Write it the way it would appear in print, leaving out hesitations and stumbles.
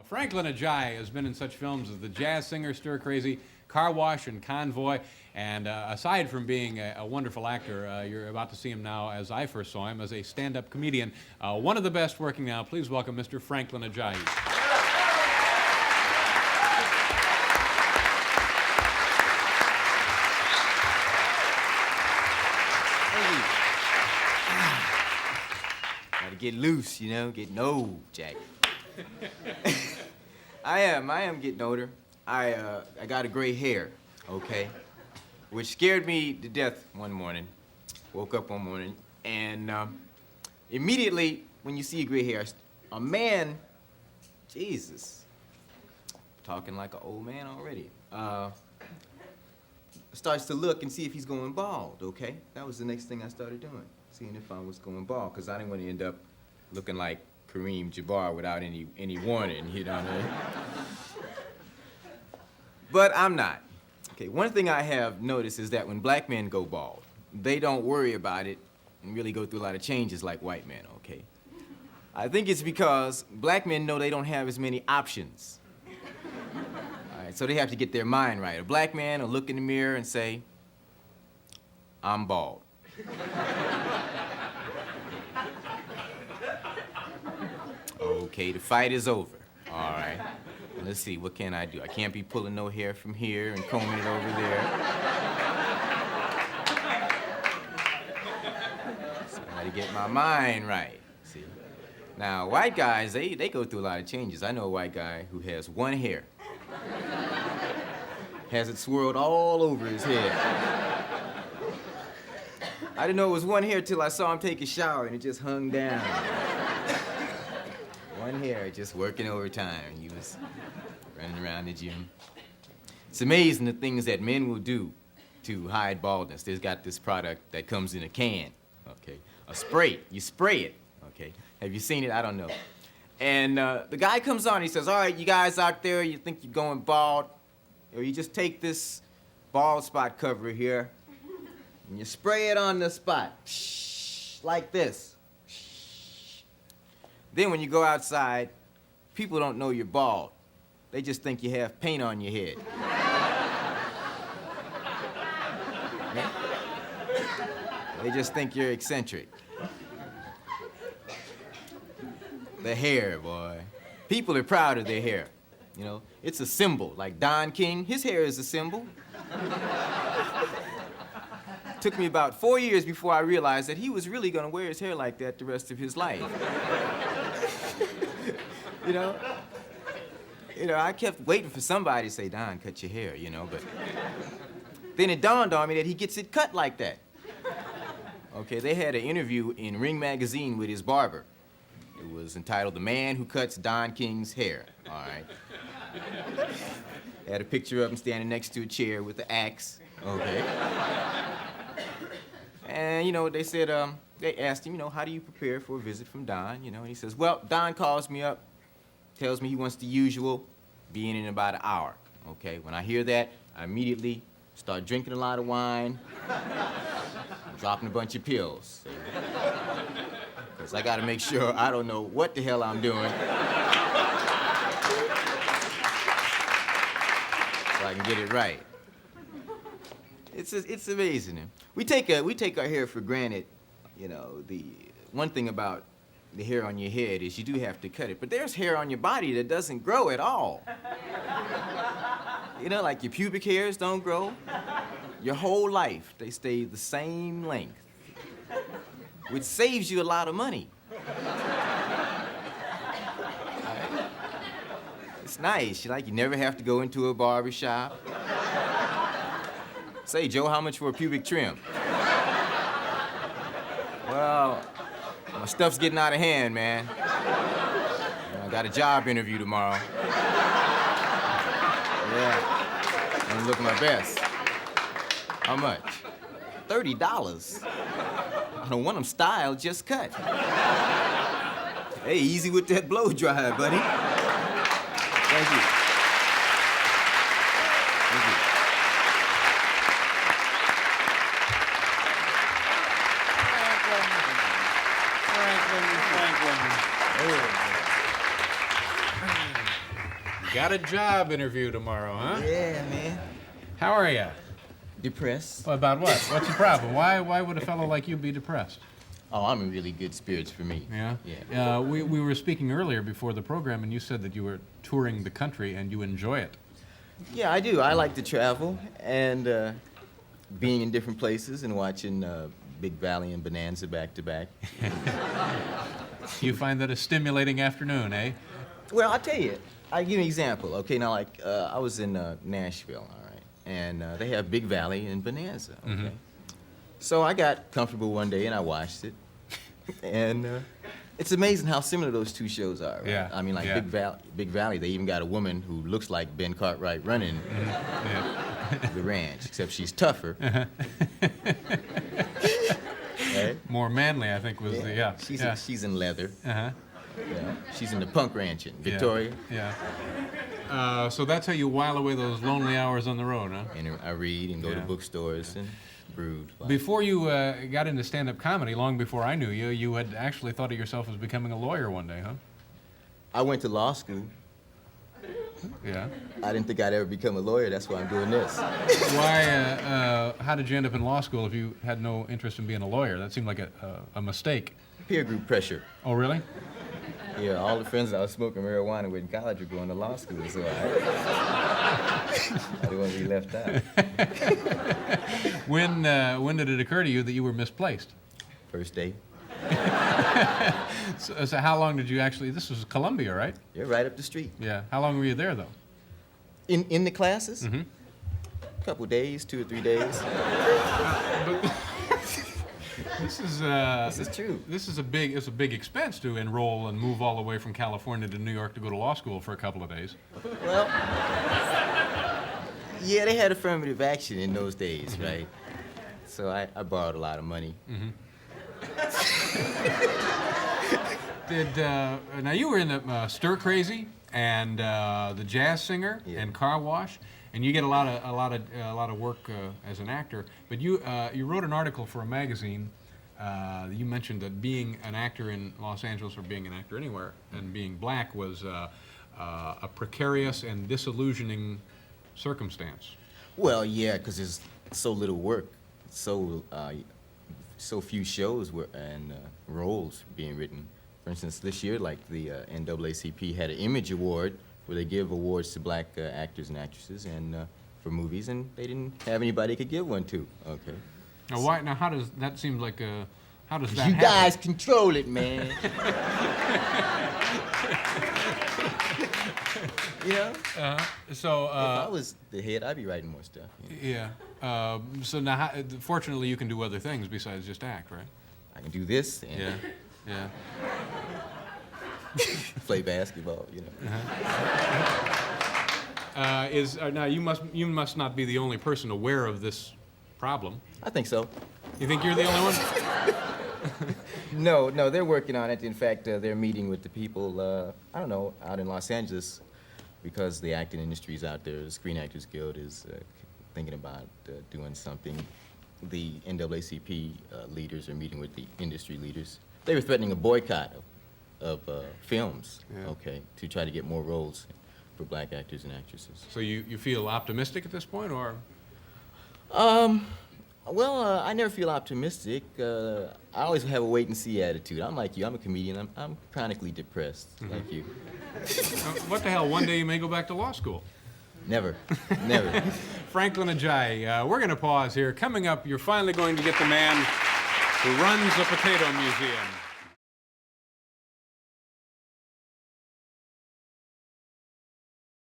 Franklyn Ajaye has been in such films as The Jazz Singer, Stir Crazy, Car Wash, and Convoy. And aside from being a wonderful actor, you're about to see him now, as I first saw him, as a stand-up comedian. One of the best working now. Please welcome Mr. Franklyn Ajaye. Gotta get loose, you know, getting old, Jack. I am getting older. I got a gray hair, okay, which scared me to death one morning. Woke up one morning, and immediately when you see gray hair, a man, Jesus, talking like an old man already, starts to look and see if he's going bald, okay? That was the next thing I started doing, seeing if I was going bald, because I didn't want to end up looking like Kareem Jabbar without any warning, you know what I mean? But I'm not. Okay, one thing I have noticed is that when black men go bald, they don't worry about it and really go through a lot of changes like white men, okay? I think it's because black men know they don't have as many options. All right, so they have to get their mind right. A black man will look in the mirror and say, I'm bald. Okay, the fight is over. All right. Let's see, what can I do? I can't be pulling no hair from here and combing it over there. So I gotta get my mind right. See? Now, white guys, they go through a lot of changes. I know a white guy who has one hair. Has it swirled all over his head. I didn't know it was one hair till I saw him take a shower and it just hung down. One hair, just working overtime. He was running around the gym. It's amazing the things that men will do to hide baldness. There's got this product that comes in a can, okay? A spray. You spray it, okay? Have you seen it? I don't know. And the guy comes on, he says, all right, you guys out there, you think you're going bald, or you just take this bald spot cover here, and you spray it on the spot, like this. Then when you go outside, people don't know you're bald. They just think you have paint on your head. Yeah? They just think you're eccentric. The hair, boy. People are proud of their hair. You know, it's a symbol. Like Don King, his hair is a symbol. Took me about 4 years before I realized that he was really gonna wear his hair like that the rest of his life. You know, I kept waiting for somebody to say, Don, cut your hair, you know, but then it dawned on me that he gets it cut like that. Okay, they had an interview in Ring magazine with his barber. It was entitled, The Man Who Cuts Don King's Hair, all right? Had a picture of him standing next to a chair with the axe, okay? And, you know, they said, they asked him, you know, how do you prepare for a visit from Don, you know? And he says, well, Don calls me up, tells me he wants the usual, be in about an hour, okay? When I hear that, I immediately start drinking a lot of wine, dropping a bunch of pills. Because I gotta make sure I don't know what the hell I'm doing. So I can get it right. It's amazing. We take our hair for granted. You know, the one thing about the hair on your head is you do have to cut it, but there's hair on your body that doesn't grow at all. You know, like your pubic hairs don't grow. Your whole life, they stay the same length, which saves you a lot of money. It's nice. You never have to go into a barber shop. Say, Joe, how much for a pubic trim? Well, my stuff's getting out of hand, man. I got a job interview tomorrow. Yeah, I'm looking my best. How much? $30. I don't want them styled, just cut. Hey, easy with that blow dryer, buddy. Thank you. Thank you. Franklyn. Got a job interview tomorrow, huh? Yeah, man. How are you? Depressed? Well, about what? What's the problem? Why would a fellow like you be depressed? Oh, I'm in really good spirits for me. Yeah? Yeah. We were speaking earlier before the program, and you said that you were touring the country and you enjoy it. Yeah, I do. I like to travel and being in different places and watching Big Valley and Bonanza back to back. You find that a stimulating afternoon, eh? Well, I'll tell you. I'll give you an example. Okay, now, like, I was in Nashville, all right, and they have Big Valley and Bonanza, okay? Mm-hmm. So I got comfortable one day and I watched it, and it's amazing how similar those two shows are, right? Yeah, I mean, like, yeah. Big Valley, they even got a woman who looks like Ben Cartwright running Yeah. the ranch, except she's tougher. Right? More manly, I think, was the, yeah. She's in leather. Uh-huh. Yeah. She's in the punk ranching. Victoria. Yeah. So that's how you while away those lonely hours on the road, huh? And I read and go to Yeah. bookstores and brood. Before you got into stand-up comedy, long before I knew you, you had actually thought of yourself as becoming a lawyer one day, huh? I went to law school. Yeah. I didn't think I'd ever become a lawyer. That's why I'm doing this. Why? How did you end up in law school if you had no interest in being a lawyer? That seemed like a mistake. Peer group pressure. Oh, really? Yeah, all the friends that I was smoking marijuana with in college were going to law school, so I didn't want to be left out. When did it occur to you that you were misplaced? First day. So how long did you actually? This was Columbia, right? You're right up the street. Yeah. How long were you there, though? In the classes? Mm-hmm. A couple days, 2 or 3 days. This is This is true. It's a big expense to enroll and move all the way from California to New York to go to law school for a couple of days. Well, yeah, they had affirmative action in those days, right? So I borrowed a lot of money. Now you were in the Stir Crazy and the Jazz Singer Yeah. and Car Wash, and you get a lot of work as an actor. But you wrote an article for a magazine. You mentioned that being an actor in Los Angeles or being an actor anywhere and being black was a precarious and disillusioning circumstance. Well, yeah, because there's so little work, so few shows and roles being written. For instance, this year, like the NAACP had an Image Award where they give awards to black actors and actresses and for movies, and they didn't have anybody they could give one to. Okay. Now, why? Now, how does that seem like a? How does that You happen? guys control it, man. You know? So. If I was the head, I'd be writing more stuff. You know? Yeah. So now, fortunately, you can do other things besides just act, right? I can do this and Yeah. Yeah. play basketball, you know. Now you must not be the only person aware of this problem. I think so. You think you're the only one? No, they're working on it. In fact, they're meeting with the people, I don't know, out in Los Angeles, because the acting industry is out there. The Screen Actors Guild is thinking about doing something. The NAACP leaders are meeting with the industry leaders. They were threatening a boycott of films, Yeah. okay, to try to get more roles for black actors and actresses. So you feel optimistic at this point, or? Well, I never feel optimistic. I always have a wait-and-see attitude. I'm like you. I'm a comedian. I'm chronically depressed, like you. What the hell? One day you may go back to law school. Never. Never. Franklyn Ajaye, we're going to pause here. Coming up, you're finally going to get the man who runs the Potato Museum.